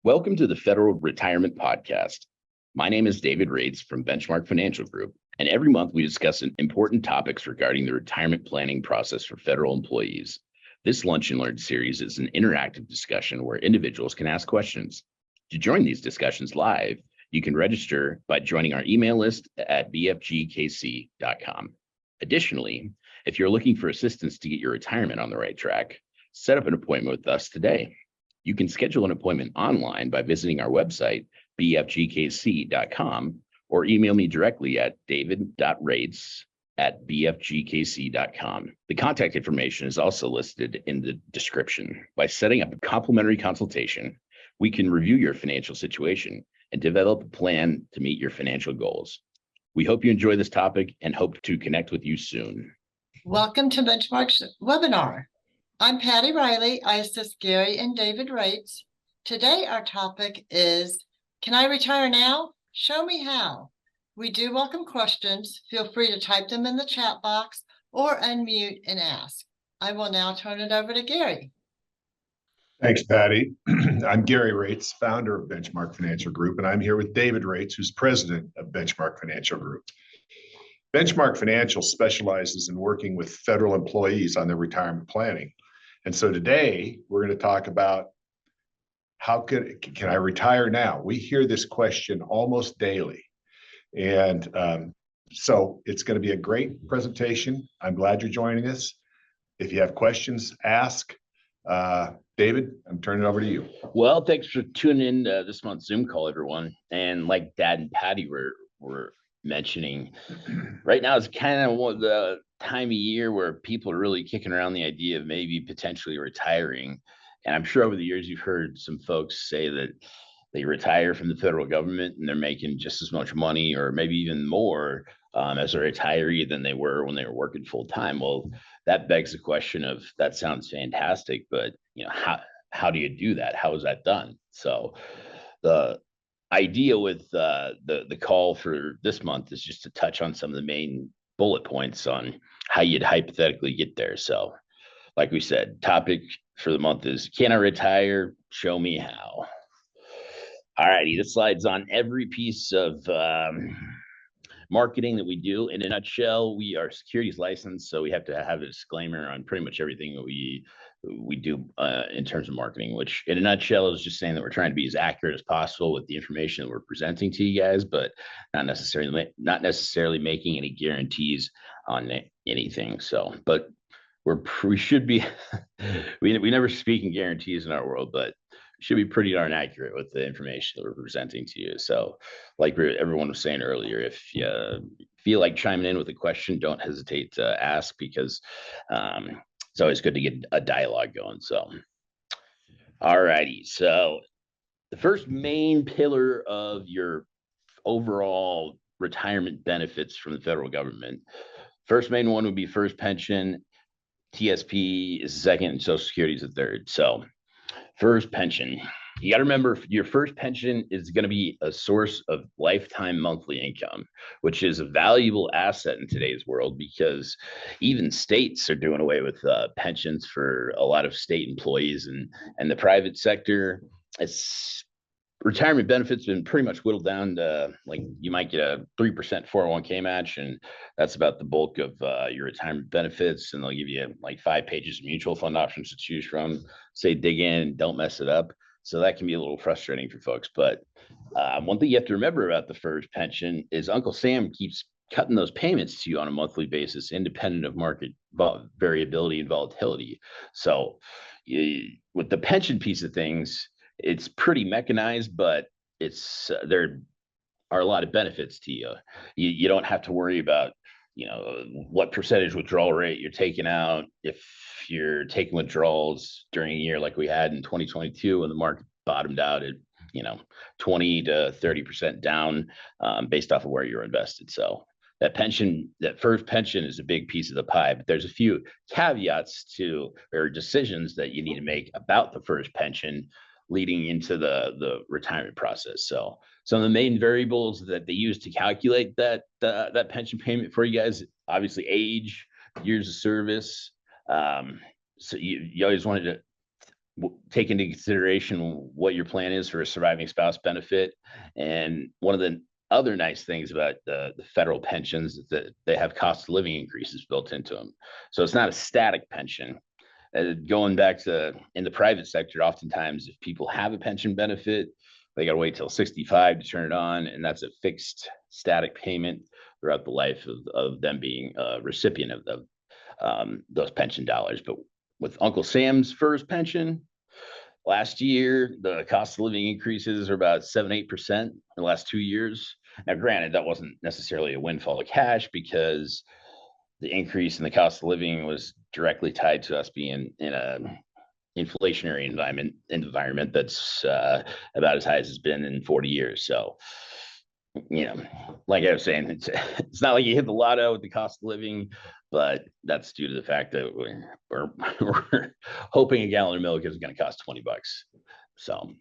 Welcome to the Federal Retirement Podcast. My name is David Rates from Benchmark Financial Group, and every month we discuss important topics regarding the retirement planning process for federal employees. This Lunch and Learn series is an interactive discussion where individuals can ask questions. To join these discussions live, you can register by joining our email list at bfgkc.com. Additionally, if you're looking for assistance to get your retirement on the right track, set up an appointment with us today. You can schedule an appointment online by visiting our website, bfgkc.com, or email me directly at david.rates@bfgkc.com. The contact information is also listed in the description. By setting up a complimentary consultation, we can review your financial situation and develop a plan to meet your financial goals. We hope you enjoy this topic and hope to connect with you soon. Welcome to Benchmark's webinar. I'm Patty Riley. I assist Gary and David Rates. Today, our topic is, can I retire now? Show me how. We do welcome questions. Feel free to type them in the chat box or unmute and ask. I will now turn it over to Gary. Thanks, Patty. I'm Gary Rates, founder of Benchmark Financial Group, and I'm here with David Rates, who's president of Benchmark Financial Group. Benchmark Financial specializes in working with federal employees on their retirement planning. And so today we're going to talk about can I retire now? We hear this question almost daily. And so it's going to be a great presentation. I'm glad you're joining us. If you have questions, ask. David, I'm turning it over to you. Well, thanks for tuning in this month's Zoom call, everyone. And like Dad and Patty were mentioning, right now is kind of the time of year where people are really kicking around the idea of maybe potentially retiring. And I'm sure over the years you've heard some folks say that they retire from the federal government and they're making just as much money or maybe even more as a retiree than they were when they were working full time. Well, that begs the question of, that sounds fantastic, but how do you do that? How is that done? So the idea with the call for this month is just to touch on some of the main bullet points on how you'd hypothetically get there. So like we said, topic for the month is, can I retire? Show me how. All righty, this slide's on every piece of marketing that we do. In a nutshell, we are securities licensed, so we have to have a disclaimer on pretty much everything that we do in terms of marketing, which in a nutshell is just saying that we're trying to be as accurate as possible with the information that we're presenting to you guys, but not necessarily making any guarantees on anything. So, but we should be, we never speak in guarantees in our world, but should be pretty darn accurate with the information that we're presenting to you. So like everyone was saying earlier, if you feel like chiming in with a question, don't hesitate to ask, because it's always good to get a dialogue going. So, all righty. So the first main pillar of your overall retirement benefits from the federal government, first main one would be first pension. TSP is the second, and Social Security is the third. So first pension, you got to remember, your first pension is going to be a source of lifetime monthly income, which is a valuable asset in today's world, because even states are doing away with pensions for a lot of state employees, and the private sector. Retirement benefits been pretty much whittled down to, like, you might get a 3% 401k match, and that's about the bulk of your retirement benefits. And they'll give you like 5 pages of mutual fund options to choose from. Say dig in, don't mess it up. So that can be a little frustrating for folks. But one thing you have to remember about the first pension is Uncle Sam keeps cutting those payments to you on a monthly basis, independent of market variability and volatility. So with the pension piece of things, it's pretty mechanized, but there are a lot of benefits to you. You don't have to worry about, what percentage withdrawal rate you're taking out. If you're taking withdrawals during a year like we had in 2022, when the market bottomed out at 20 to 30% down, based off of where you're invested. So that first pension is a big piece of the pie, but there's a few caveats or decisions that you need to make about the first pension leading into the retirement process. So some of the main variables that they use to calculate that pension payment for you guys, obviously age, years of service. So you always wanted to take into consideration what your plan is for a surviving spouse benefit. And one of the other nice things about the federal pensions is that they have cost of living increases built into them. So it's not a static pension. Going back to in the private sector, oftentimes if people have a pension benefit, they got to wait till 65 to turn it on. And that's a fixed static payment throughout the life of them being a recipient of those pension dollars. But with Uncle Sam's first pension, last year, the cost of living increases are about 7-8% in the last 2 years. Now, granted, that wasn't necessarily a windfall of cash because the increase in the cost of living was directly tied to us being in a inflationary environment that's about as high as it's been in 40 years. So, like I was saying, it's not like you hit the lotto with the cost of living, but that's due to the fact that we're hoping a gallon of milk isn't going to cost $20. So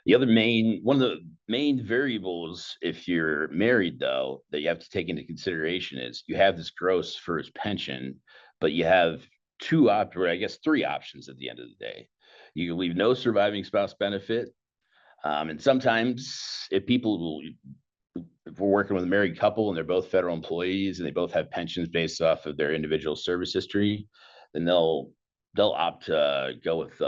one of the main variables, if you're married though, that you have to take into consideration is you have this gross first pension, but you have three options at the end of the day. You can leave no surviving spouse benefit. And sometimes if we're working with a married couple and they're both federal employees and they both have pensions based off of their individual service history, then they'll opt to go with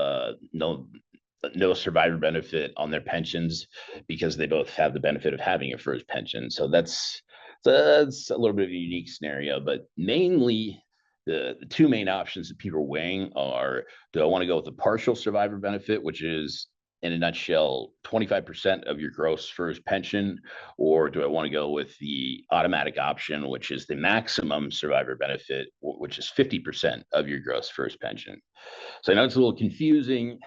no survivor benefit on their pensions because they both have the benefit of having a first pension. So that's a little bit of a unique scenario, but mainly the two main options that people are weighing are, do I want to go with a partial survivor benefit, which is in a nutshell, 25% of your gross first pension, or do I want to go with the automatic option, which is the maximum survivor benefit, which is 50% of your gross first pension? So I know it's a little confusing,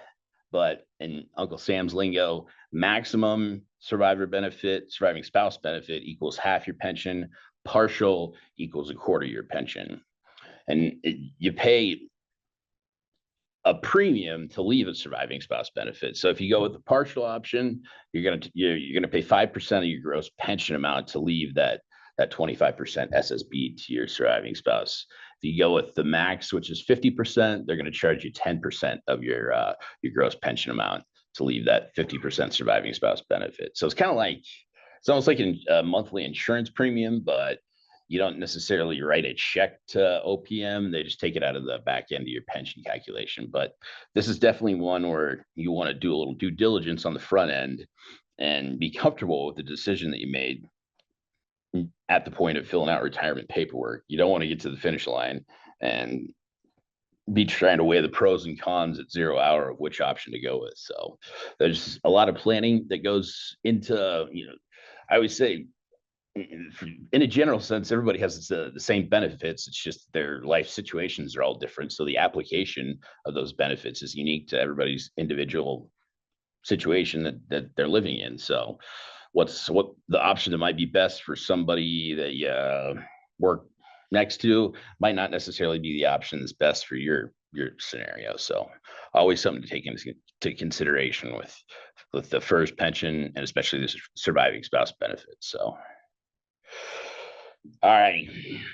but in Uncle Sam's lingo, maximum surviving spouse benefit equals half your pension, partial equals a quarter of your pension. And you pay a premium to leave a surviving spouse benefit. So if you go with the partial option, you're gonna pay 5% of your gross pension amount to leave that 25% SSB to your surviving spouse. If you go with the max, which is 50%, they're gonna charge you 10% of your gross pension amount to leave that 50% surviving spouse benefit. So it's almost like a monthly insurance premium, but you don't necessarily write a check to OPM. They just take it out of the back end of your pension calculation. But this is definitely one where you want to do a little due diligence on the front end and be comfortable with the decision that you made at the point of filling out retirement paperwork. You don't want to get to the finish line and be trying to weigh the pros and cons at 0 hour of which option to go with. So there's a lot of planning that goes into, I always say, in a general sense, everybody has the same benefits. It's just their life situations are all different. So the application of those benefits is unique to everybody's individual situation that they're living in. So what the option that might be best for somebody that you work next to might not necessarily be the option that's best for your scenario. So always something to take into consideration with the first pension and especially the surviving spouse benefits. So all right,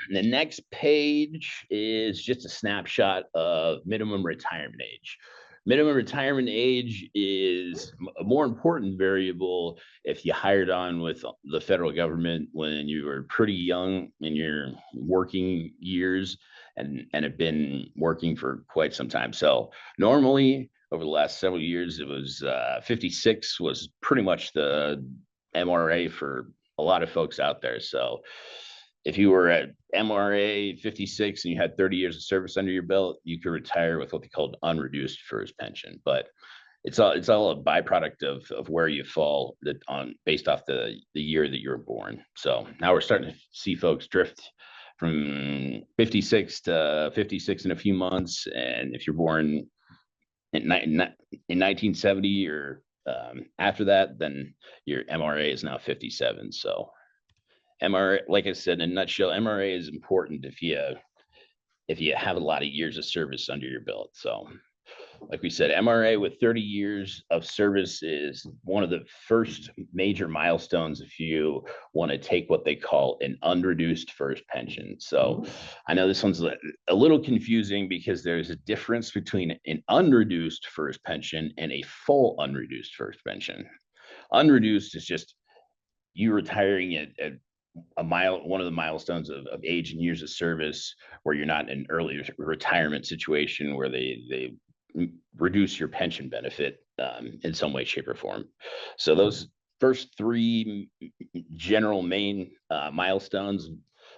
the next page is just a snapshot of minimum retirement age. Minimum retirement age is a more important variable if you hired on with the federal government when you were pretty young in your working years and have been working for quite some time. So normally over the last several years, it was 56 was pretty much the MRA for a lot of folks out there. So if you were at MRA 56 and you had 30 years of service under your belt, you could retire with what they called unreduced first pension. But it's all a byproduct of where you fall based off the year that you were born. So now we're starting to see folks drift from 56 to 56 in a few months. And if you're born in 1970 or after that, then your MRA is now 57. So MRA, like I said, in a nutshell, MRA is important if you have a lot of years of service under your belt. So like we said, MRA with 30 years of service is one of the first major milestones if you want to take what they call an unreduced first pension. So I know this one's a little confusing because there's a difference between an unreduced first pension and a full unreduced first pension. Unreduced is just you retiring at one of the milestones of age and years of service, where you're not in an early retirement situation where they reduce your pension benefit in some way, shape, or form. So those first three general main milestones,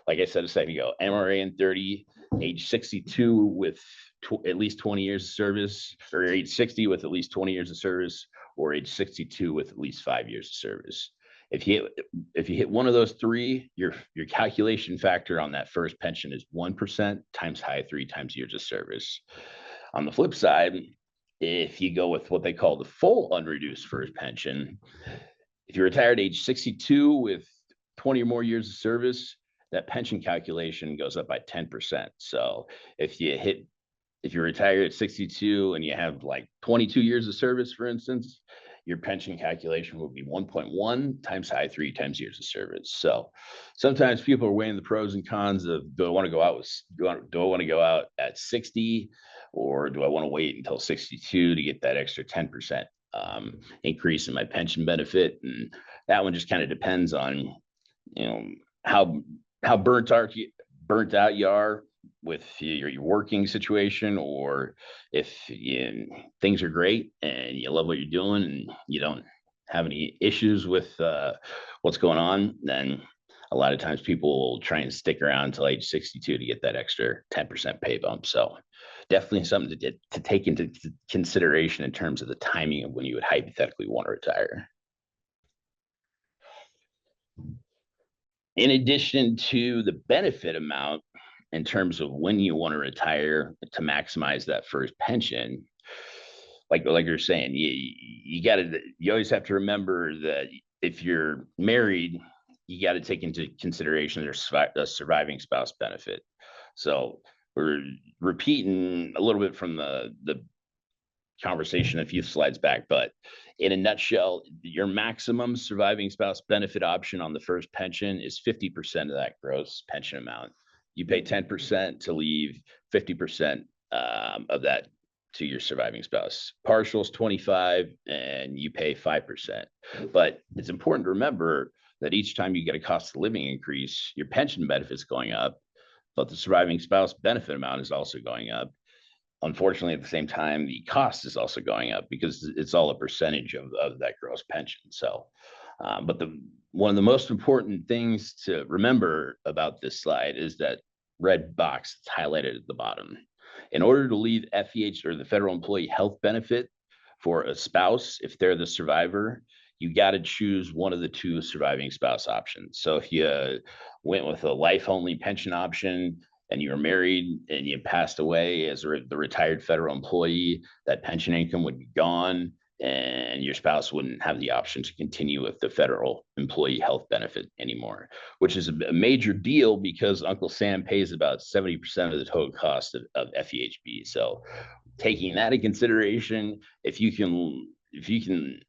like I said a second ago, MRA in 30, age 62 with at least 20 years of service, or age 60 with at least 20 years of service, or age 62 with at least 5 years of service. If you hit one of those three, your calculation factor on that first pension is 1% times high 3 times years of service. On the flip side, if you go with what they call the full unreduced first pension, if you're retired age 62 with 20 or more years of service, that pension calculation goes up by 10%. So if you're retired at 62 and you have like 22 years of service, for instance, your pension calculation will be 1.1 times high 3 times years of service. So sometimes people are weighing the pros and cons of, do I want to go out at 60, or do I want to wait until 62 to get that extra 10% increase in my pension benefit? And that one just kind of depends on, how burnt out you are with your working situation, or if things are great and you love what you're doing and you don't have any issues with what's going on, then a lot of times people will try and stick around until age 62 to get that extra 10% pay bump. So definitely something to take into consideration in terms of the timing of when you would hypothetically want to retire. In addition to the benefit amount, in terms of when you want to retire to maximize that first pension, like you're saying, you always have to remember that if you're married, you got to take into consideration their surviving spouse benefit. So we're repeating a little bit from the conversation a few slides back, but in a nutshell, your maximum surviving spouse benefit option on the first pension is 50% of that gross pension amount. You pay 10% to leave 50% of that to your surviving spouse. Partial is 25, and you pay 5%. But it's important to remember that each time you get a cost of living increase, your pension benefit's going up, but the surviving spouse benefit amount is also going up. Unfortunately, at the same time, the cost is also going up because it's all a percentage of that gross pension. So, but one of the most important things to remember about this slide is that red box that's highlighted at the bottom. In order to leave FEH, or the federal employee health benefit, for a spouse, if they're the survivor, you got to choose one of the two surviving spouse options. So if you went with a life only pension option, and you were married and you passed away as the retired federal employee, that pension income would be gone, and your spouse wouldn't have the option to continue with the federal employee health benefit anymore, which is a major deal because Uncle Sam pays about 70% of the total cost of FEHB. So taking that in consideration, if you can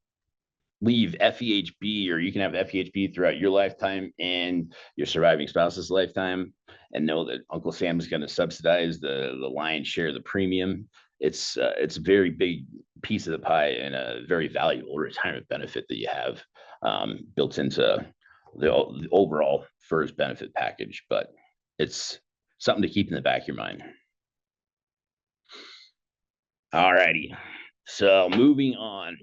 leave FEHB, or you can have FEHB throughout your lifetime and your surviving spouse's lifetime, and know that Uncle Sam is going to subsidize the lion's share of the premium, it's a very big piece of the pie and a very valuable retirement benefit that you have built into the overall FERS benefit package. But it's something to keep in the back of your mind. All righty, so moving on.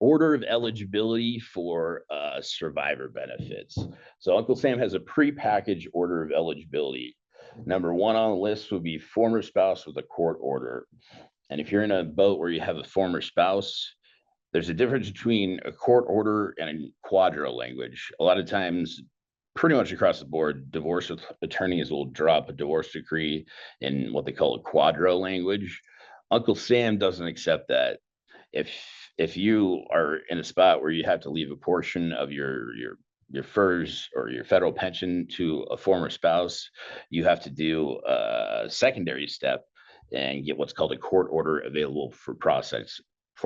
Order of eligibility for survivor benefits. So Uncle Sam has a pre-packaged order of eligibility. Number one on the list would be former spouse with a court order. And if you're in a boat where you have a former spouse, there's a difference between a court order and a quadro language. A lot of times, pretty much across the board, divorce attorneys will drop a divorce decree in what they call a quadro language. Uncle Sam doesn't accept that. If you are in a spot where you have to leave a portion of your FERS or your federal pension to a former spouse, you have to do a secondary step, and get what's called a court order available for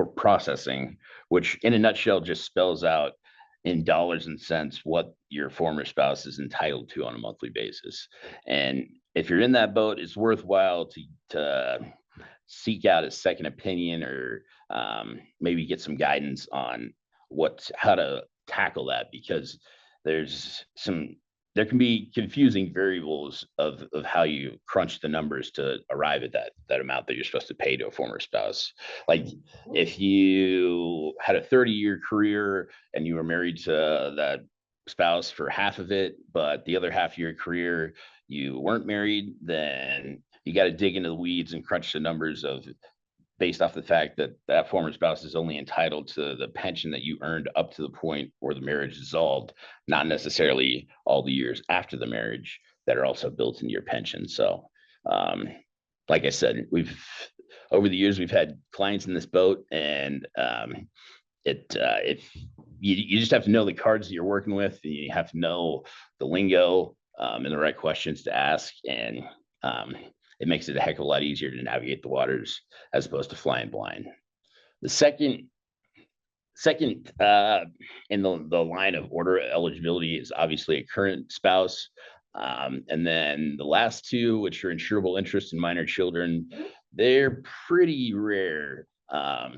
processing, which in a nutshell just spells out in dollars and cents what your former spouse is entitled to on a monthly basis. And if you're in that boat, it's worthwhile to seek out a second opinion, or maybe get some guidance on how to tackle that, because there can be confusing variables of how you crunch the numbers to arrive at that amount that you're supposed to pay to a former spouse. Like if you had a 30-year career and you were married to that spouse for half of it, but the other half of your career you weren't married, then you got to dig into the weeds and crunch the numbers based off the fact that that former spouse is only entitled to the pension that you earned up to the point where the marriage dissolved, not necessarily all the years after the marriage that are also built into your pension. So, like I said, over the years, we've had clients in this boat, and if you just have to know the cards that you're working with, and you have to know the lingo and the right questions to ask, and it makes it a heck of a lot easier to navigate the waters as opposed to flying blind. The second in the line of order eligibility is obviously a current spouse. And then the last two, which are insurable interest in minor children, they're pretty rare. I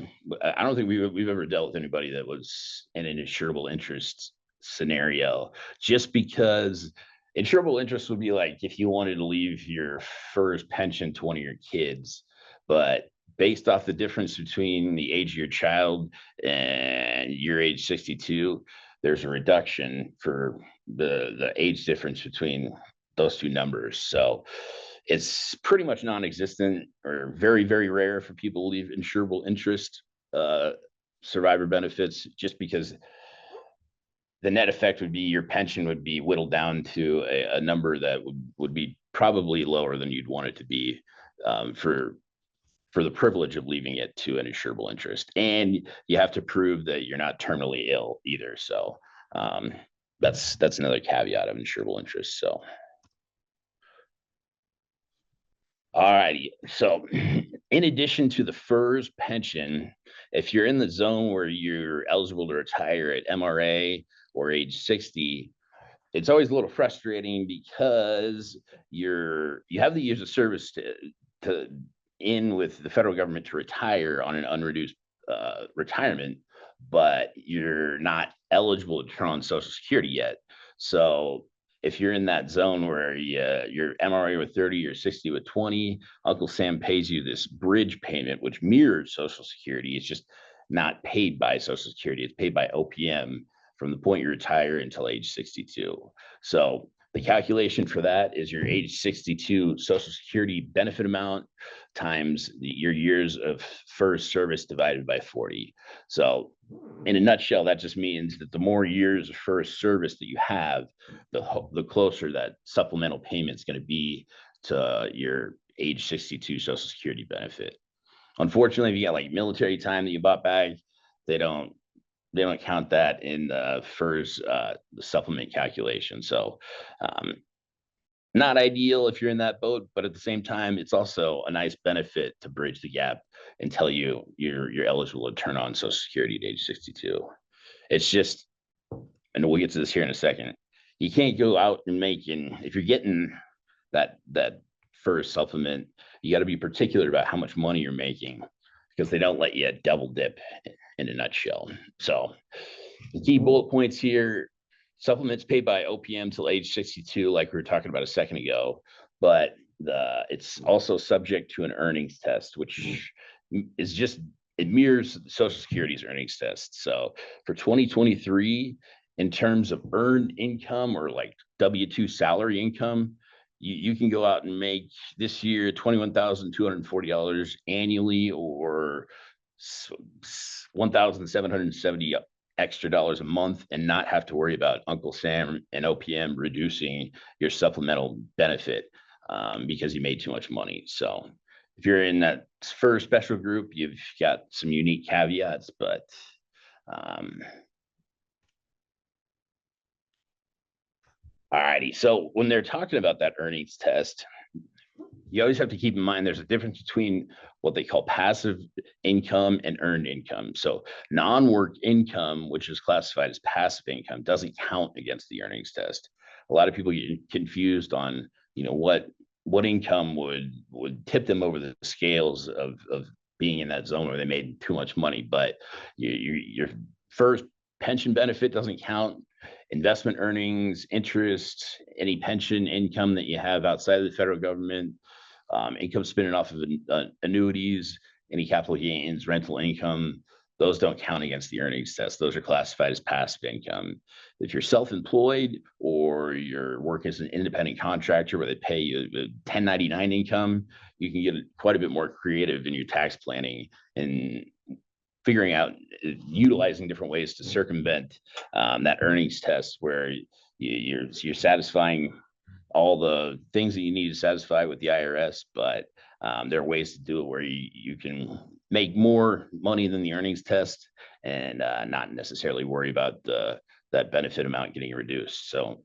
don't think we've ever dealt with anybody that was in an insurable interest scenario, just because insurable interest would be like if you wanted to leave your first pension to one of your kids, but based off the difference between the age of your child and your age 62, there's a reduction for the age difference between those two numbers. So it's pretty much non-existent, or very, very rare for people to leave insurable interest survivor benefits, just because the net effect would be your pension would be whittled down to a number that would be probably lower than you'd want it to be for the privilege of leaving it to an insurable interest. And you have to prove that you're not terminally ill either. So that's another caveat of insurable interest. So, all righty. So in addition to the FERS pension, if you're in the zone where you're eligible to retire at MRA or age 60, it's always a little frustrating because you have the years of service to in with the federal government to retire on an unreduced retirement, but you're not eligible to turn on Social Security yet. So if you're in that zone where you're MRA with 30 or 60 with 20, Uncle Sam pays you this bridge payment, which mirrors Social Security. It's just not paid by Social Security. It's paid by OPM from the point you retire until age 62. So the calculation for that is your age 62 Social Security benefit amount times your years of FERS service divided by 40. So in a nutshell, that just means that the more years of FERS service that you have, the closer that supplemental payment is going to be to your age 62 Social Security benefit. Unfortunately, if you got like military time that you bought back, they don't count that in the FERS the supplement calculation. So not ideal if you're in that boat, but at the same time, it's also a nice benefit to bridge the gap until you're eligible to turn on Social Security at age 62. It's just, and we'll get to this here in a second, you can't go out and if you're getting that FERS supplement, you got to be particular about how much money you're making, because they don't let you double dip in a nutshell. So the key bullet points here: supplements paid by OPM till age 62, like we were talking about a second ago, but it's also subject to an earnings test, which is just, it mirrors Social Security's earnings test. So for 2023, in terms of earned income or like W-2 salary income, you can go out and make this year $21,240 annually, or $1,770 extra dollars a month, and not have to worry about Uncle Sam and OPM reducing your supplemental benefit because you made too much money. So if you're in that first special group, you've got some unique caveats, but all righty. So when they're talking about that earnings test, you always have to keep in mind there's a difference between what they call passive income and earned income. So non-work income, which is classified as passive income, doesn't count against the earnings test. A lot of people get confused on, what income would tip them over the scales of being in that zone where they made too much money. But your first pension benefit doesn't count. Investment earnings, interest, any pension income that you have outside of the federal government, income spinning off of annuities, any capital gains, rental income, those don't count against the earnings test. Those are classified as passive income. If you're self-employed or you're working as an independent contractor where they pay you 1099 income, you can get quite a bit more creative in your tax planning and figuring out, utilizing different ways to circumvent that earnings test where you're satisfying all the things that you need to satisfy with the IRS, but there are ways to do it where you can make more money than the earnings test and not necessarily worry about that benefit amount getting reduced. So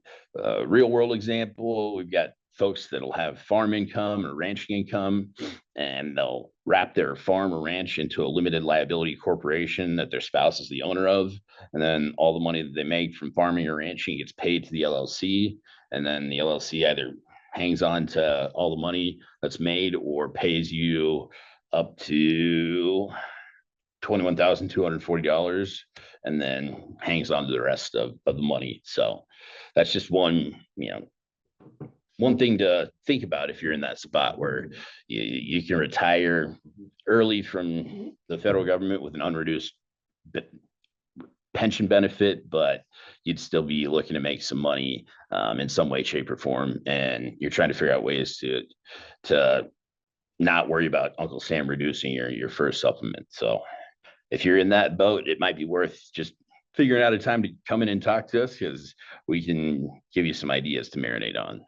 real world example, we've got folks that'll have farm income or ranching income, and they'll wrap their farm or ranch into a limited liability corporation that their spouse is the owner of. And then all the money that they make from farming or ranching gets paid to the LLC. And then the LLC either hangs on to all the money that's made or pays you up to $21,240 and then hangs on to the rest of the money. So that's just one thing to think about if you're in that spot where you can retire early from the federal government with an unreduced pension benefit, but you'd still be looking to make some money in some way, shape, or form. And you're trying to figure out ways to not worry about Uncle Sam reducing your first supplement. So if you're in that boat, it might be worth just figuring out a time to come in and talk to us, because we can give you some ideas to marinate on.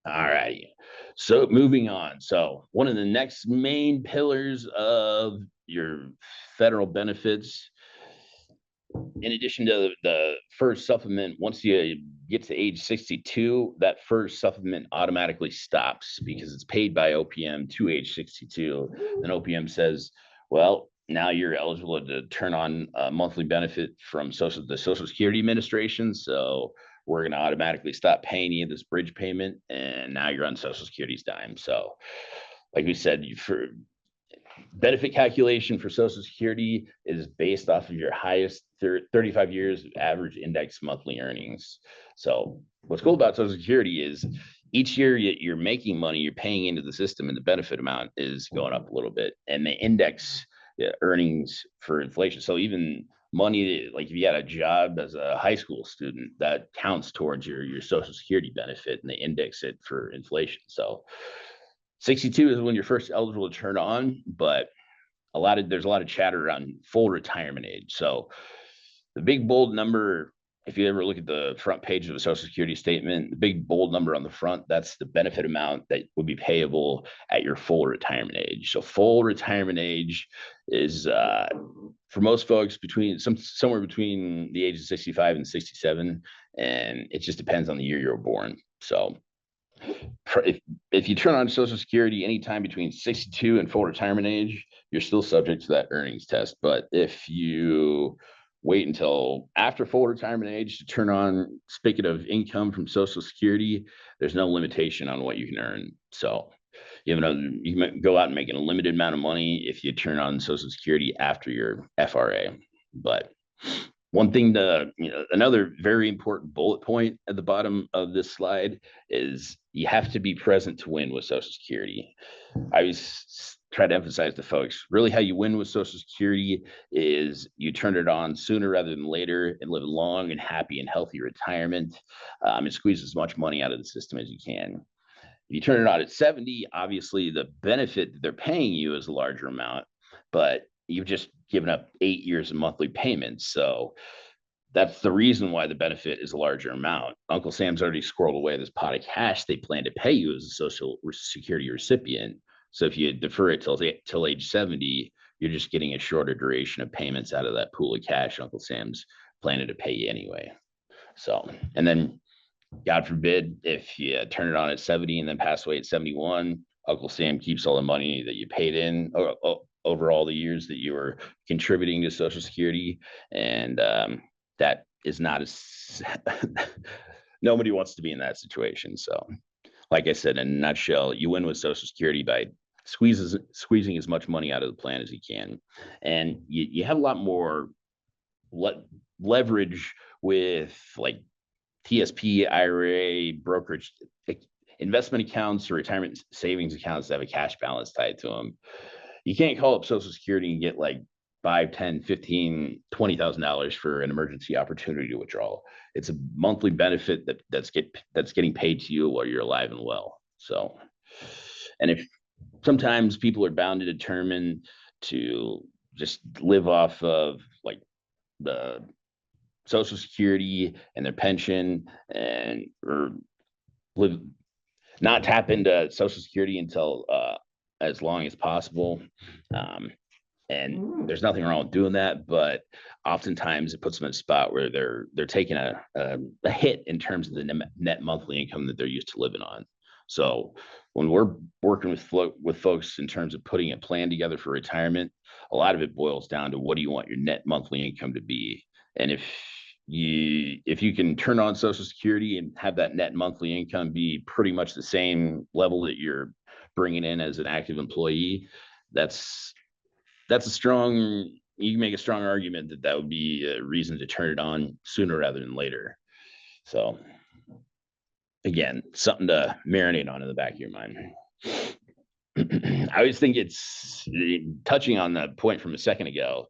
All righty. So moving on. So one of the next main pillars of your federal benefits, in addition to the first supplement, once you get to age 62, that first supplement automatically stops because it's paid by OPM to age 62. And OPM says, well, now you're eligible to turn on a monthly benefit from the Social Security Administration. So we're going to automatically stop paying you this bridge payment, and now you're on Social Security's dime. So like we said, for benefit calculation for Social Security is based off of your highest 35 years of average index monthly earnings. So what's cool about Social Security is each year you're making money, you're paying into the system, and the benefit amount is going up a little bit, and the index earnings for inflation. So even money, like if you had a job as a high school student, that counts towards your Social Security benefit, and they index it for inflation. So 62 is when you're first eligible to turn on, but there's a lot of chatter around full retirement age. So the big bold number, if you ever look at the front page of a Social Security statement, the big bold number on the front, that's the benefit amount that would be payable at your full retirement age. So full retirement age is for most folks somewhere between the ages of 65 and 67, and it just depends on the year you were born. So if you turn on Social Security anytime between 62 and full retirement age, you're still subject to that earnings test. But if you wait until after full retirement age to turn on spigot of income from Social Security, there's no limitation on what you can earn. So you can go out and make a limited amount of money if you turn on Social Security after your FRA. But one thing another very important bullet point at the bottom of this slide is you have to be present to win with Social Security. I always try to emphasize to folks, really how you win with Social Security is you turn it on sooner rather than later and live a long and happy and healthy retirement, and squeeze as much money out of the system as you can. If you turn it on at 70, obviously the benefit that they're paying you is a larger amount, but you've just given up 8 years of monthly payments. So that's the reason why the benefit is a larger amount. Uncle Sam's already squirreled away this pot of cash they plan to pay you as a Social Security recipient. So if you defer it till age 70, you're just getting a shorter duration of payments out of that pool of cash Uncle Sam's planning to pay you anyway. So, and then God forbid if you turn it on at 70 and then pass away at 71, Uncle Sam keeps all the money that you paid in over all the years that you were contributing to Social Security. And that is not as nobody wants to be in that situation. So, like I said, in a nutshell, you win with Social Security by squeezing as much money out of the plan as you can. And you have a lot more leverage with like TSP, IRA, brokerage, investment accounts, or retirement savings accounts that have a cash balance tied to them. You can't call up Social Security and get like 5, 10, 15, $20,000 for an emergency opportunity to withdraw. It's a monthly benefit that's getting paid to you while you're alive and well. So, and if sometimes people are bound to determine to just live off of like the Social Security and their pension, and or live not tap into Social Security until as long as possible. And there's nothing wrong with doing that, but oftentimes it puts them in a spot where they're taking a hit in terms of the net monthly income that they're used to living on. So when we're working with folks in terms of putting a plan together for retirement, a lot of it boils down to what do you want your net monthly income to be. And if you can turn on Social Security and have that net monthly income be pretty much the same level that you're bringing in as an active employee, that's a strong, you can make a strong argument that would be a reason to turn it on sooner rather than later. So again, something to marinate on in the back of your mind. I always think it's touching on the point from a second ago.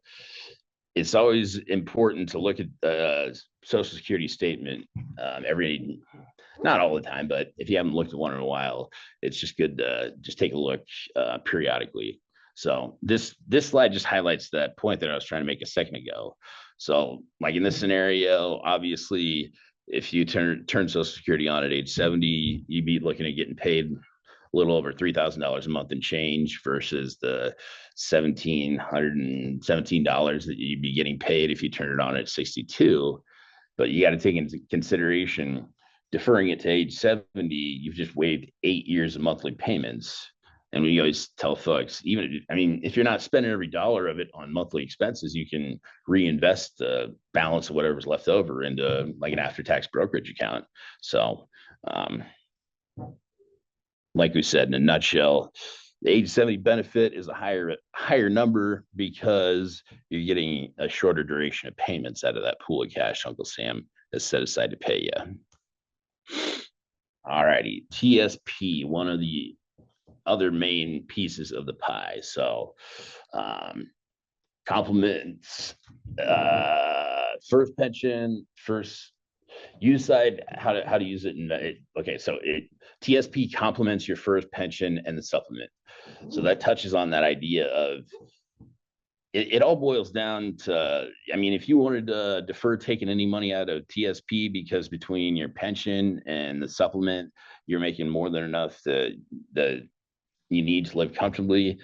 It's always important to look at the Social Security statement not all the time, but if you haven't looked at one in a while, it's just good to just take a look periodically. So this slide just highlights that point that I was trying to make a second ago. So like in this scenario, obviously, if you turn Social Security on at age 70, you'd be looking at getting paid a little over $3,000 a month in change versus the $1,717 that you'd be getting paid if you turn it on at 62. But you got to take into consideration deferring it to age 70, you've just waived 8 years of monthly payments. And we always tell folks, if you're not spending every dollar of it on monthly expenses, you can reinvest the balance of whatever's left over into like an after-tax brokerage account. So, like we said, in a nutshell, the age 70 benefit is a higher number because you're getting a shorter duration of payments out of that pool of cash Uncle Sam has set aside to pay you. All righty, TSP, one of the other main pieces of the pie. So complements first pension, first you decide how to use it. Okay, so TSP complements your first pension and the supplement. So that touches on that idea of it all boils down to, if you wanted to defer taking any money out of TSP because between your pension and the supplement, you're making more than enough that you need to live comfortably,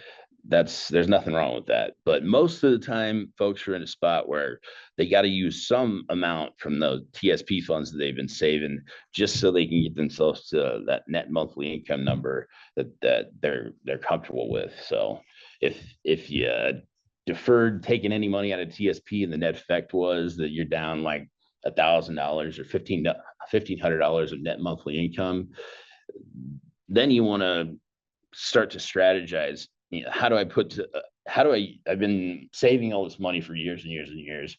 there's nothing wrong with that. But most of the time, folks are in a spot where they got to use some amount from the TSP funds that they've been saving just so they can get themselves to that net monthly income number that they're comfortable with. So if you deferred taking any money out of TSP and the net effect was that you're down like $1,000 or $1,500 of net monthly income, then you want to start to strategize. I've been saving all this money for years and years and years.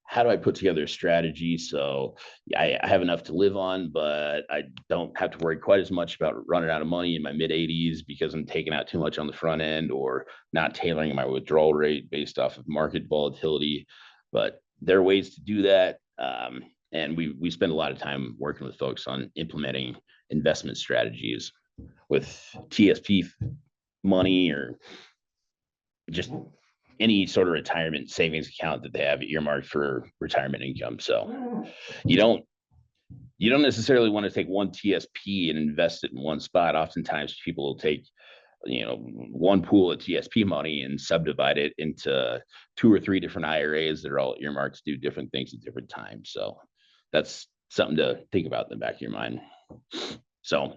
How do I put together a strategy so I have enough to live on, but I don't have to worry quite as much about running out of money in my mid 80s because I'm taking out too much on the front end or not tailoring my withdrawal rate based off of market volatility. But there are ways to do that. And we spend a lot of time working with folks on implementing investment strategies with TSP money or just any sort of retirement savings account that they have earmarked for retirement income. So you don't necessarily want to take one TSP and invest it in one spot. Oftentimes people will take one pool of TSP money and subdivide it into 2 or 3 different IRAs that are all earmarked to do different things at different times. So that's something to think about in the back of your mind. So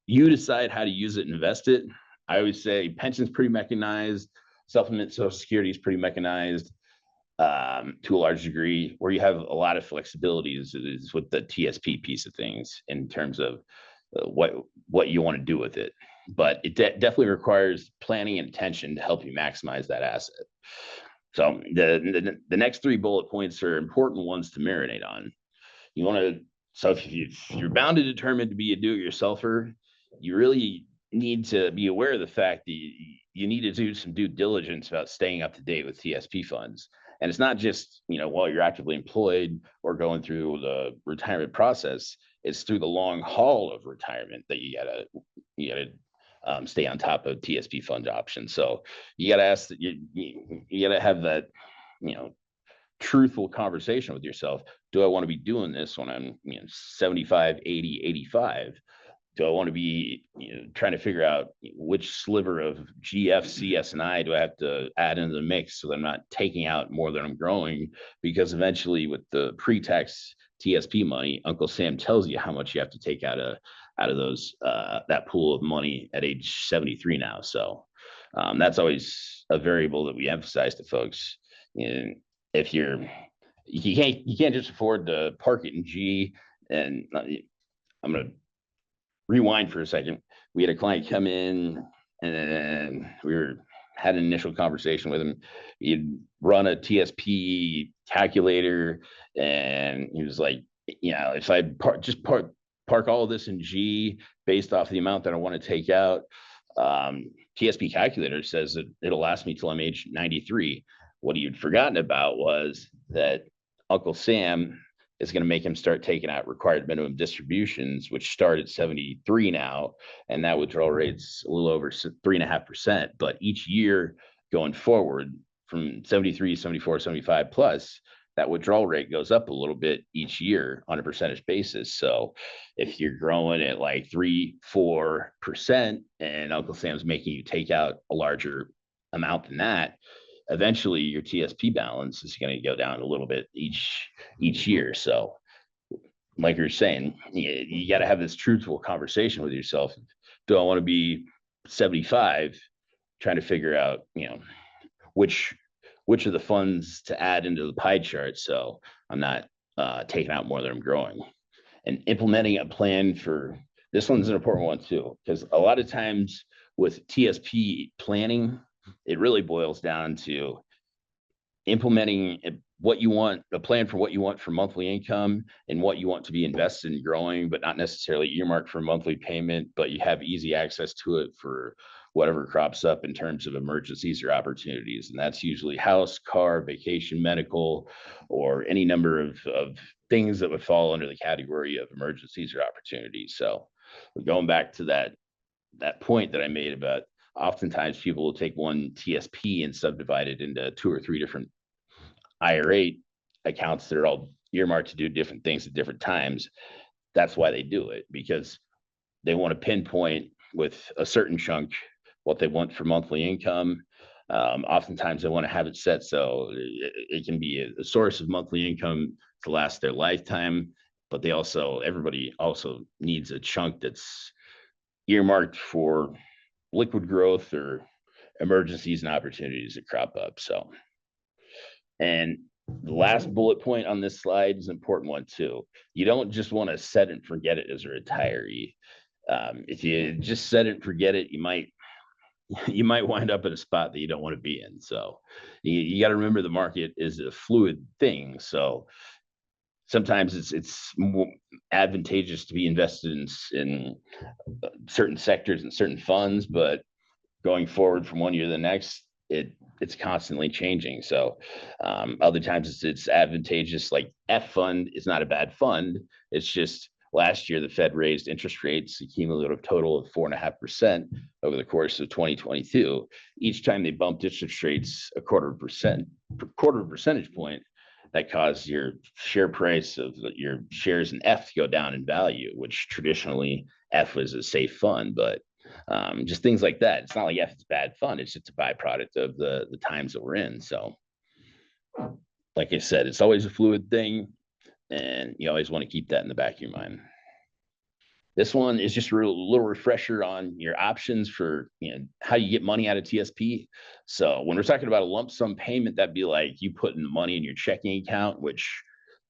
you decide how to use it and invest it. I always say pension's pretty mechanized, supplement Social Security is pretty mechanized to a large degree. Where you have a lot of flexibility is with the TSP piece of things in terms of what you want to do with it. But it definitely requires planning and attention to help you maximize that asset. So the next 3 bullet points are important ones to marinate on. You want to, so if you're bound and determined to be a do-it-yourselfer, you really need to be aware of the fact that you need to do some due diligence about staying up to date with TSP funds. And it's not just, while you're actively employed or going through the retirement process, it's through the long haul of retirement that you gotta stay on top of TSP fund options. So you gotta ask that you gotta have that, truthful conversation with yourself. Do I want to be doing this when I'm 75, 80, 85? Do I want to be trying to figure out which sliver of GF, CS, and I do I have to add into the mix so that I'm not taking out more than I'm growing? Because eventually with the pre-tax TSP money, Uncle Sam tells you how much you have to take out of those that pool of money at age 73 now. So that's always a variable that we emphasize to folks. If you can't just afford to park it in G. And I'm gonna rewind for a second. We had a client come in and had an initial conversation with him. He'd run a TSP calculator and he was like, if I park all of this in G based off the amount that I want to take out, TSP calculator says that it'll last me till I'm age 93. What he'd forgotten about was that Uncle Sam is going to make him start taking out required minimum distributions, which start at 73 now, and that withdrawal rate's a little over 3.5%. But each year going forward from 73, 74, 75 plus, that withdrawal rate goes up a little bit each year on a percentage basis. So if you're growing at like 3-4% and Uncle Sam's making you take out a larger amount than that, eventually your TSP balance is going to go down a little bit each year. So like you're saying, you got to have this truthful conversation with yourself. Do I want to be 75 trying to figure out, which of the funds to add into the pie chart so I'm not taking out more than I'm growing? And implementing a plan for this one's an important one too, because a lot of times with TSP planning, it really boils down to implementing what you want, a plan for what you want for monthly income and what you want to be invested in growing, but not necessarily earmarked for monthly payment, but you have easy access to it for whatever crops up in terms of emergencies or opportunities. And that's usually house, car, vacation, medical, or any number of things that would fall under the category of emergencies or opportunities. So going back to that point that I made about oftentimes people will take one TSP and subdivide it into 2 or 3 different IRA accounts that are all earmarked to do different things at different times. That's why they do it, because they want to pinpoint with a certain chunk what they want for monthly income. Oftentimes they want to have it set so it can be a source of monthly income to last their lifetime, but everybody also needs a chunk that's earmarked for liquid growth or emergencies and opportunities that crop up. So, and the last bullet point on this slide is an important one too. You don't just want to set and forget it as a retiree. If you just set it and forget it, you might wind up in a spot that you don't want to be in. So you got to remember the market is a fluid thing. So sometimes it's more advantageous to be invested in certain sectors and certain funds, but going forward from one year to the next, it's constantly changing. So other times it's advantageous. Like F fund is not a bad fund. It's just last year the Fed raised interest rates a cumulative total of 4.5% over the course of 2022. Each time they bumped interest rates a quarter of a percentage point, that caused your share price of your shares in F to go down in value, which traditionally F was a safe fund, but just things like that. It's not like F is bad fund. It's just a byproduct of the times that we're in. So like I said, it's always a fluid thing. And you always want to keep that in the back of your mind. This one is just a little refresher on your options for, how you get money out of TSP. So when we're talking about a lump sum payment, that'd be like you putting money in your checking account, which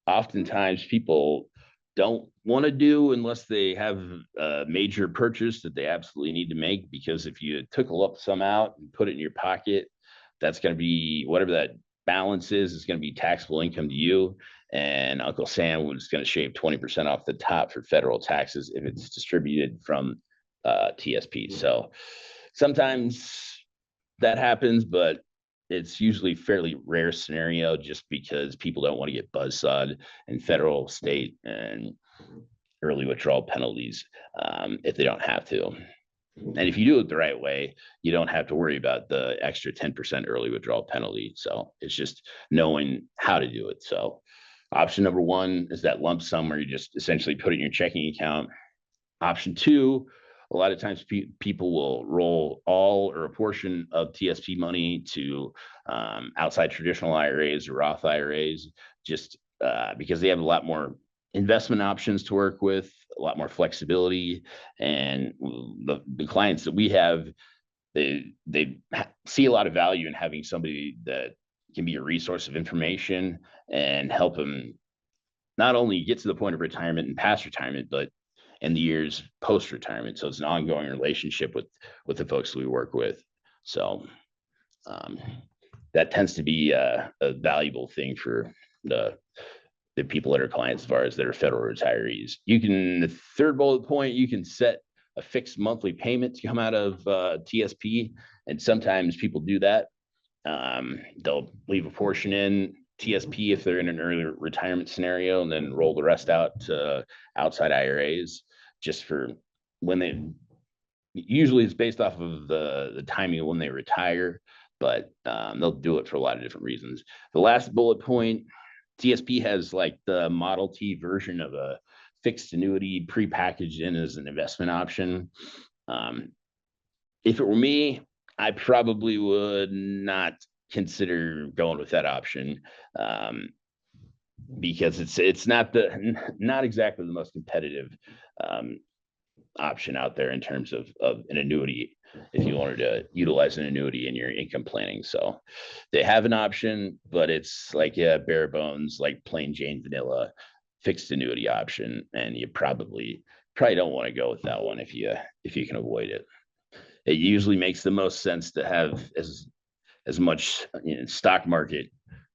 oftentimes people don't want to do unless they have a major purchase that they absolutely need to make. Because if you took a lump sum out and put it in your pocket, that's going to be whatever that balance is going to be taxable income to you. And Uncle Sam was going to shave 20% off the top for federal taxes if it's distributed from TSP. So sometimes that happens, but it's usually fairly rare scenario just because people don't want to get buzzsawed in federal, state, and early withdrawal penalties if they don't have to. And if you do it the right way, you don't have to worry about the extra 10% early withdrawal penalty. So it's just knowing how to do it. So option number one is that lump sum where you just essentially put it in your checking account. Option two, a lot of times people will roll all or a portion of TSP money to outside traditional IRAs or Roth IRAs, just because they have a lot more investment options to work with, a lot more flexibility. And the clients that we have, they see a lot of value in having somebody that can be a resource of information and help them not only get to the point of retirement and past retirement, but in the years post-retirement. So it's an ongoing relationship with the folks that we work with. So that tends to be a valuable thing for the people that are clients as far as that are federal retirees. The third bullet point, you can set a fixed monthly payment to come out of TSP. And sometimes people do that. They'll leave a portion in TSP if they're in an early retirement scenario, and then roll the rest out to outside IRAs just for when they, usually it's based off of the timing of when they retire, but they'll do it for a lot of different reasons. The last bullet point, TSP has like the Model T version of a fixed annuity prepackaged in as an investment option. If it were me, I probably would not consider going with that option because it's not exactly the most competitive option out there in terms of an annuity if you wanted to utilize an annuity in your income planning. So they have an option, but it's like bare bones, like plain Jane vanilla fixed annuity option, and you probably don't want to go with that one if you can avoid it. It usually makes the most sense to have as much stock market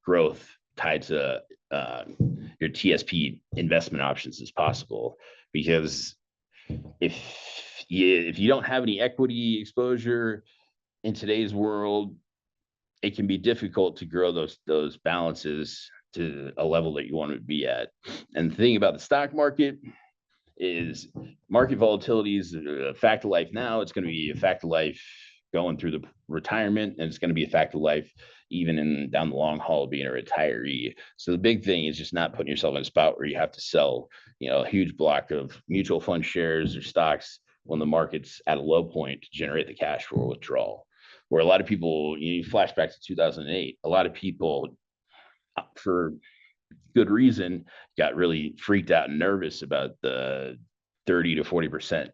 growth tied to your TSP investment options as possible, because if you don't have any equity exposure in today's world, it can be difficult to grow those balances to a level that you want to be at. And the thing about the stock market is market volatility is a fact of life now. It's going to be a fact of life going through the retirement, and it's going to be a fact of life even down the long haul being a retiree. So the big thing is just not putting yourself in a spot where you have to sell, a huge block of mutual fund shares or stocks when the market's at a low point to generate the cash for withdrawal. Where a lot of people, you flash back to 2008, a lot of people, for good reason, got really freaked out and nervous about the 30 to 40%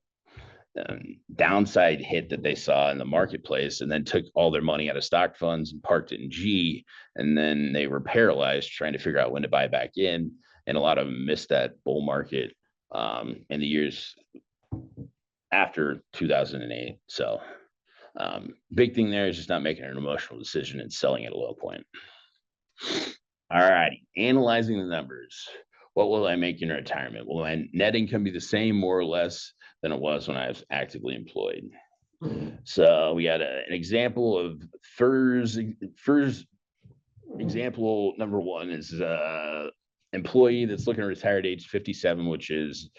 downside hit that they saw in the marketplace, and then took all their money out of stock funds and parked it in G, and then they were paralyzed trying to figure out when to buy back in. And a lot of them missed that bull market in the years after 2008. So big thing there is just not making an emotional decision and selling at a low point. All righty, analyzing the numbers. What will I make in retirement? Will my net income be the same, more or less, than it was when I was actively employed? So we got an example of FERS. Example number one is employee that's looking to retire at age 57, which is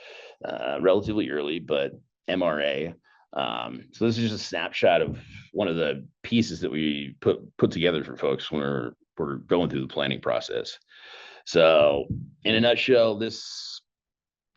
relatively early, but MRA. So this is just a snapshot of one of the pieces that we put together for folks when we're going through the planning process. So in a nutshell, this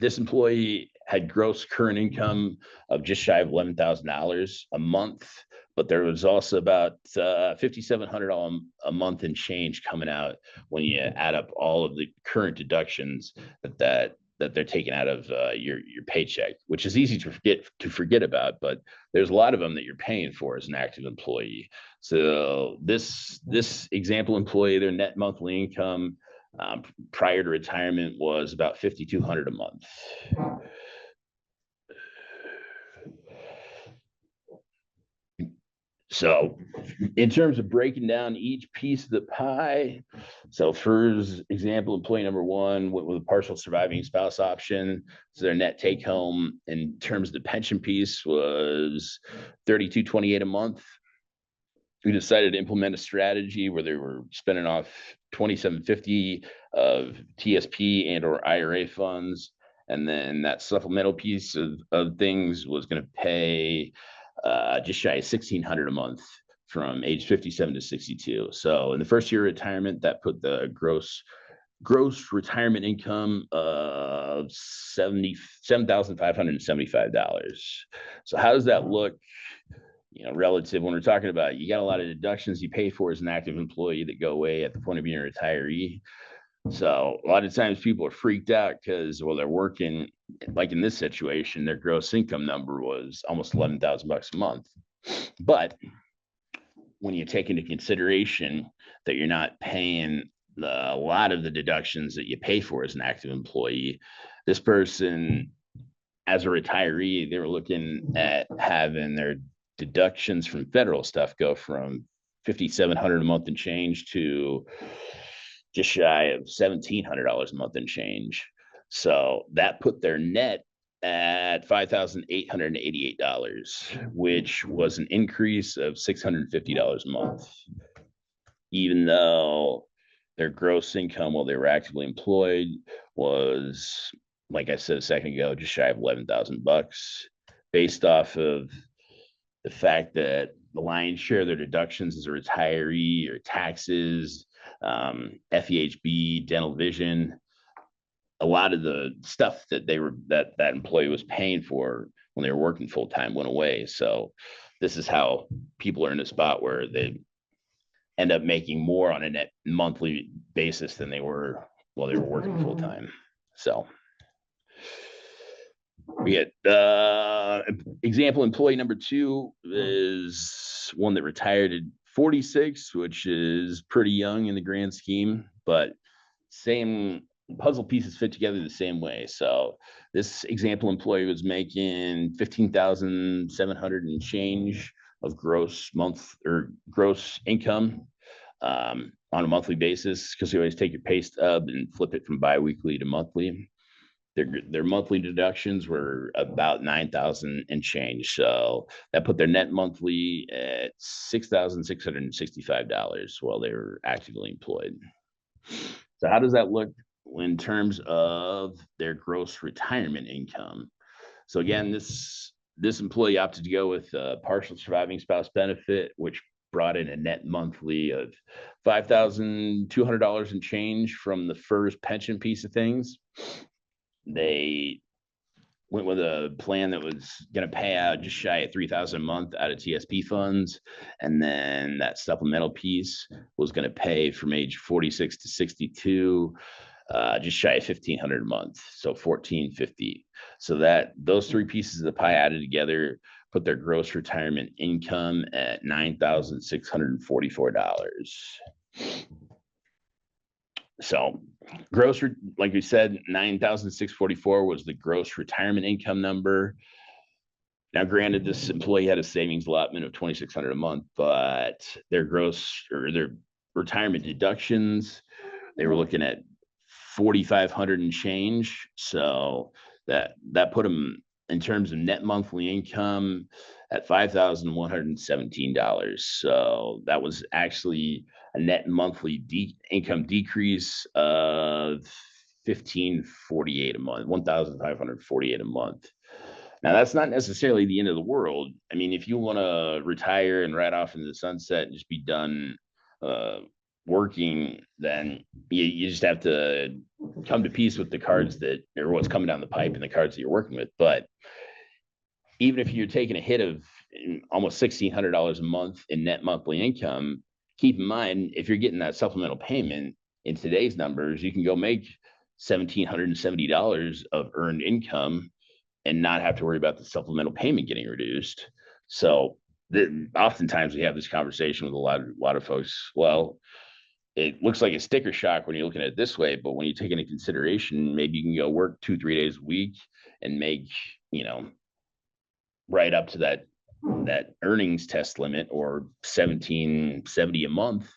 employee had gross current income of just shy of $11,000 a month, but there was also about $5,700 a month in change coming out when you add up all of the current deductions that they're taking out of your paycheck, which is easy to forget about, but there's a lot of them that you're paying for as an active employee. So this example employee, their net monthly income prior to retirement was about $5,200 a month. So in terms of breaking down each piece of the pie, so for example, employee number one went with a partial surviving spouse option. So their net take home in terms of the pension piece was $3,228 a month. We decided to implement a strategy where they were spending off $2,750 of TSP and or IRA funds. And then that supplemental piece of things was going to pay just shy of $1,600 a month from age 57 to 62. So in the first year of retirement, that put the gross retirement income of $77,575. So how does that look, relative when we're talking about, you got a lot of deductions you pay for as an active employee that go away at the point of being a retiree. So a lot of times people are freaked out because, well, they're working, like in this situation, their gross income number was almost $11,000 a month. But when you take into consideration that you're not paying a lot of the deductions that you pay for as an active employee, this person, as a retiree, they were looking at having their deductions from federal stuff go from $5,700 a month and change to just shy of $1,700 a month and change. So that put their net at $5,888, which was an increase of $650 a month, even though their gross income while they were actively employed was, like I said a second ago, just shy of $11,000, based off of the fact that the lion's share of their deductions as a retiree or taxes, FEHB, dental vision, a lot of the stuff that that employee was paying for when they were working full time went away. So this is how people are in a spot where they end up making more on a net monthly basis than they were while they were working full time. So we get example employee number two is one that retired at 46, which is pretty young in the grand scheme, but same puzzle pieces fit together the same way. So this example employee was making $15,700 and change of gross income on a monthly basis, because you always take your pay stub and flip it from biweekly to monthly. Their monthly deductions were about $9,000 and change. So that put their net monthly at $6,665 while they were actively employed. So how does that look in terms of their gross retirement income? So again, this employee opted to go with a partial surviving spouse benefit, which brought in a net monthly of $5,200 and change from the first pension piece of things. They went with a plan that was going to pay out just shy of $3,000 a month out of TSP funds. And then that supplemental piece was going to pay from age 46 to 62, just shy of $1,500 a month. So $1,450. So that those three pieces of the pie added together put their gross retirement income at $9,644. So gross, like we said, $9,644 was the gross retirement income number. Now, granted, this employee had a savings allotment of $2,600 a month, but their gross or their retirement deductions, they were looking at $4,500 and change. So that put them in terms of net monthly income at $5,117. So that was actually a net monthly income decrease of $1,548 a month, $1,548 a month. Now, that's not necessarily the end of the world. I mean, if you want to retire and ride off into the sunset and just be done working, then you just have to come to peace with the cards that or what's coming down the pipe and the cards that you're working with. But even if you're taking a hit of almost $1,600 a month in net monthly income. Keep in mind, if you're getting that supplemental payment in today's numbers, you can go make $1,770 of earned income and not have to worry about the supplemental payment getting reduced. So oftentimes we have this conversation with a lot of folks. Well, it looks like a sticker shock when you're looking at it this way, but when you take into consideration, maybe you can go work 2-3 days a week and make, right up to that earnings test limit, or $1,770 a month.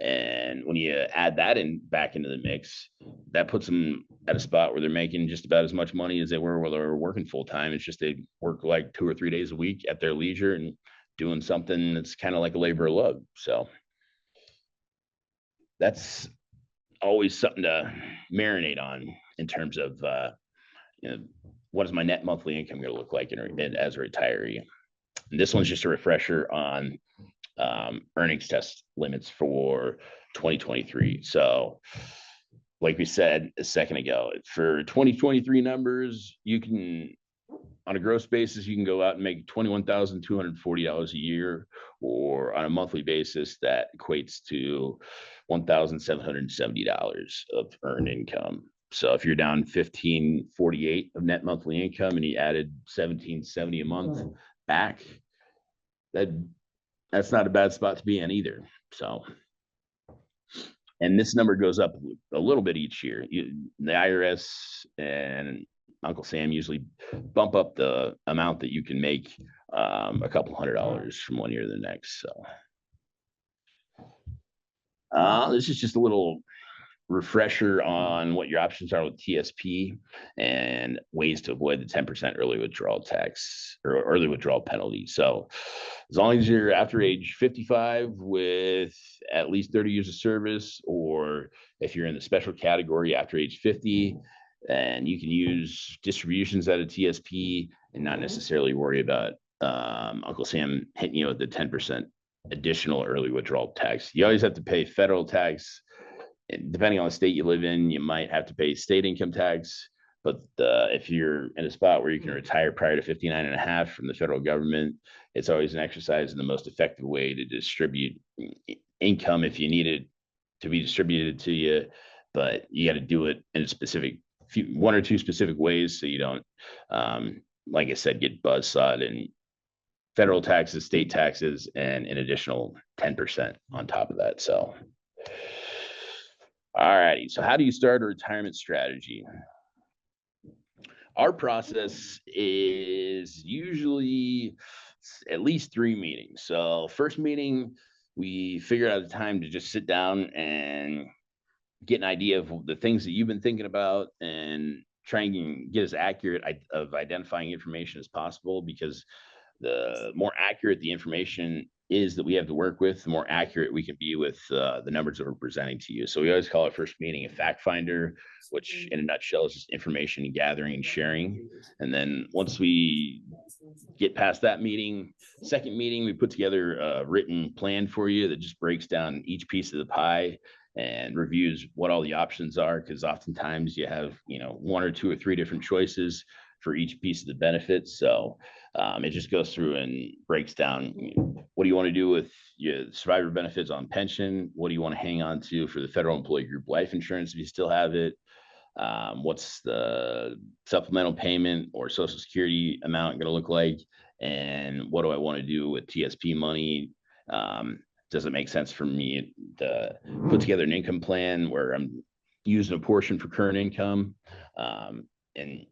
And when you add that back into the mix, that puts them at a spot where they're making just about as much money as they were while they were working full time. It's just they work like 2 or 3 days a week at their leisure and doing something that's kind of like a labor of love. So that's always something to marinate on in terms of what is my net monthly income going to look like as a retiree. And this one's just a refresher on earnings test limits for 2023. So like we said a second ago, for 2023 numbers, you can, on a gross basis, you can go out and make $21,240 a year, or on a monthly basis, that equates to $1,770 of earned income. So if you're down 1,548 of net monthly income and you added 1,770 a month back, that's not a bad spot to be in either. So, and this number goes up a little bit each year. The IRS and Uncle Sam usually bump up the amount that you can make a couple $100 from one year to the next. So this is just a little refresher on what your options are with TSP and ways to avoid the 10% early withdrawal tax or early withdrawal penalty. So as long as you're after age 55 with at least 30 years of service, or if you're in the special category after age 50, and you can use distributions at a TSP and not necessarily worry about Uncle Sam hitting you with the 10% additional early withdrawal tax. You always have to pay federal tax. Depending on the state you live in, you might have to pay state income tax. But if you're in a spot where you can retire prior to 59 and a half from the federal government, it's always an exercise in the most effective way to distribute income if you need it to be distributed to you. But you got to do it in a specific one or two specific ways, so you don't, like I said, get buzzsawed in federal taxes, state taxes, and an additional 10% on top of that. So, all righty. So how do you start a retirement strategy? Our process is usually at least 3 meetings. So first meeting, we figure out a time to just sit down and get an idea of the things that you've been thinking about and try and get as accurate of identifying information as possible, because the more accurate the information is that we have to work with, the more accurate we can be with the numbers that we're presenting to you. So we always call it first meeting a fact finder, which in a nutshell is just information gathering and sharing. And then once we get past that meeting, second meeting, we put together a written plan for you that just breaks down each piece of the pie and reviews what all the options are, because oftentimes you have 1 or 2 or 3 different choices for each piece of the benefits. So it just goes through and breaks down what do you want to do with your survivor benefits on pension, what do you want to hang on to for the federal employee group life insurance if you still have it, what's the supplemental payment or Social Security amount going to look like, and what do I want to do with TSP money. Does it make sense for me to put together an income plan where I'm using a portion for current income? And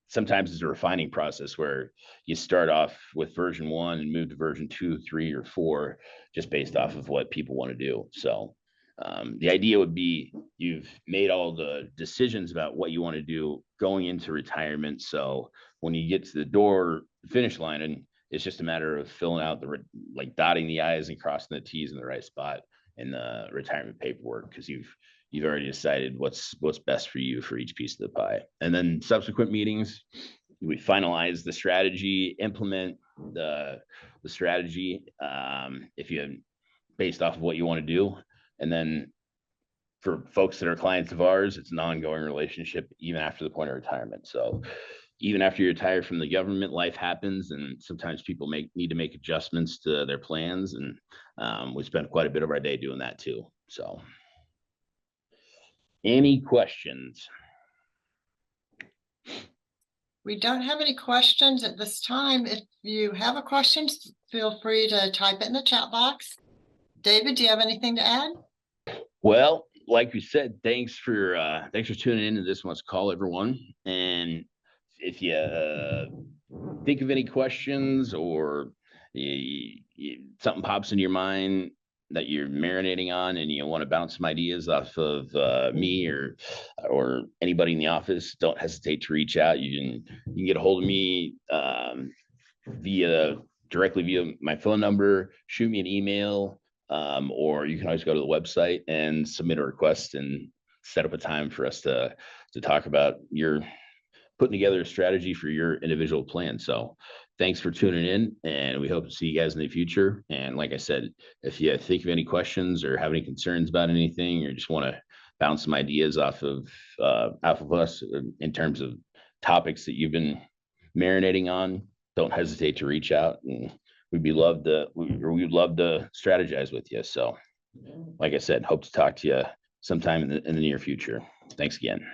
sometimes it's a refining process where you start off with version 1 and move to version 2, 3, or 4, just based off of what people want to do. So the idea would be you've made all the decisions about what you want to do going into retirement. So when you get to the door, finish line, and it's just a matter of filling out dotting the I's and crossing the T's in the right spot in the retirement paperwork, because you've already decided what's best for you for each piece of the pie. And then subsequent meetings, we finalize the strategy, implement the strategy if you based off of what you want to do. And then for folks that are clients of ours, it's an ongoing relationship even after the point of retirement. So even after you retire from the government, life happens, and sometimes people need to make adjustments to their plans, and we spend quite a bit of our day doing that too. So, any questions? We don't have any questions at this time. If you have a question, feel free to type it in the chat box. David, do you have anything to add? Well, like we said, thanks for tuning into this month's call, everyone. And if you think of any questions, or something pops in your mind that you're marinating on and you want to bounce some ideas off of me or anybody in the office, don't hesitate to reach out. You can get a hold of me directly via my phone number, shoot me an email, or you can always go to the website and submit a request and set up a time for us to talk about your putting together a strategy for your individual plan. So thanks for tuning in, and we hope to see you guys in the future. And like I said, if you think of any questions or have any concerns about anything, or just want to bounce some ideas off of us in terms of topics that you've been marinating on, don't hesitate to reach out, and we'd love to strategize with you. So like I said, hope to talk to you sometime in the near future. Thanks again.